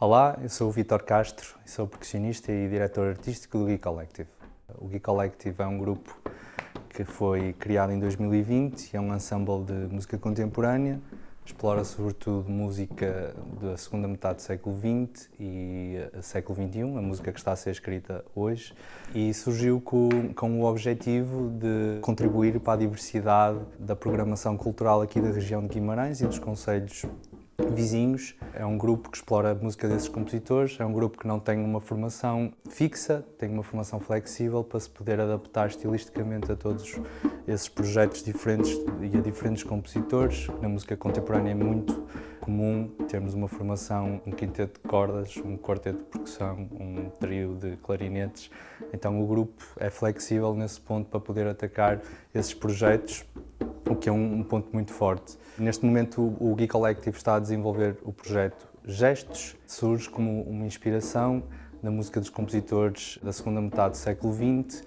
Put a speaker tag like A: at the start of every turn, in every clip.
A: Olá, eu sou o Vítor Castro, sou percussionista e diretor artístico do Gui Collective. O Gui Collective é um grupo que foi criado em 2020 e é um ensemble de música contemporânea. Explora sobretudo música da segunda metade do século XX e século XXI, a música que está a ser escrita hoje, e surgiu com o objetivo de contribuir para a diversidade da programação cultural aqui da região de Guimarães e dos concelhos vizinhos. É um grupo que explora a música desses compositores, é um grupo que não tem uma formação fixa, tem uma formação flexível para se poder adaptar estilisticamente a todos esses projetos diferentes e a diferentes compositores. Na música contemporânea é muito comum termos uma formação, um quinteto de cordas, um quarteto de percussão, um trio de clarinetes. Então o grupo é flexível nesse ponto para poder atacar esses projetos, o que é um ponto muito forte. Neste momento o Gui Collective está a desenvolver o projeto Gestos, surge como uma inspiração na música dos compositores da segunda metade do século XX,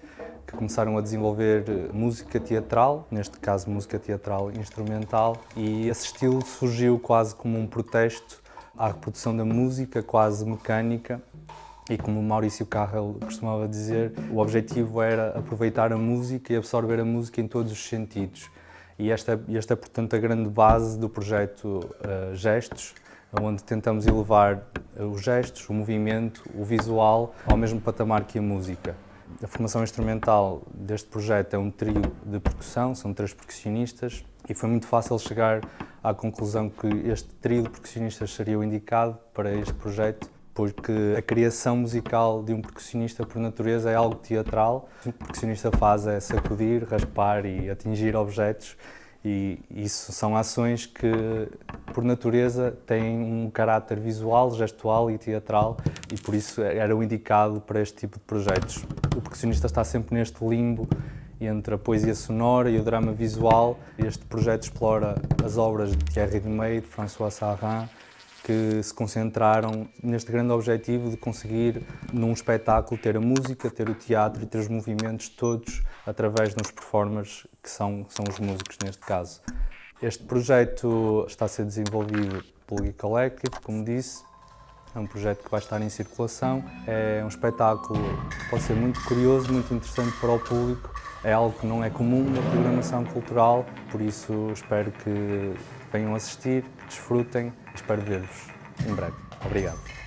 A: que começaram a desenvolver música teatral, neste caso música teatral instrumental, e esse estilo surgiu quase como um protesto à reprodução da música, quase mecânica. E como o Maurício Carrel costumava dizer, o objetivo era aproveitar a música e absorver a música em todos os sentidos. E esta é, portanto, a grande base do projeto Gestos, onde tentamos elevar os gestos, o movimento, o visual, ao mesmo patamar que a música. A formação instrumental deste projeto é um trio de percussão, são 3 percussionistas, e foi muito fácil chegar à conclusão que este trio de percussionistas seria o indicado para este projeto, porque a criação musical de um percussionista por natureza é algo teatral. O que o percussionista faz é sacudir, raspar e atingir objetos, e isso são ações que por natureza têm um caráter visual, gestual e teatral, e por isso era o indicado para este tipo de projetos. O percussionista está sempre neste limbo entre a poesia sonora e o drama visual. Este projeto explora as obras de Thierry Dumay, de François Sarrin, que se concentraram neste grande objetivo de conseguir, num espetáculo, ter a música, ter o teatro e ter os movimentos todos através dos performers, que são os músicos neste caso. Este projeto está a ser desenvolvido pelo Gui Collective, como disse. É um projeto que vai estar em circulação. É um espetáculo que pode ser muito curioso, muito interessante para o público. É algo que não é comum na programação cultural, por isso espero que venham assistir, que desfrutem e espero ver-vos em breve. Obrigado.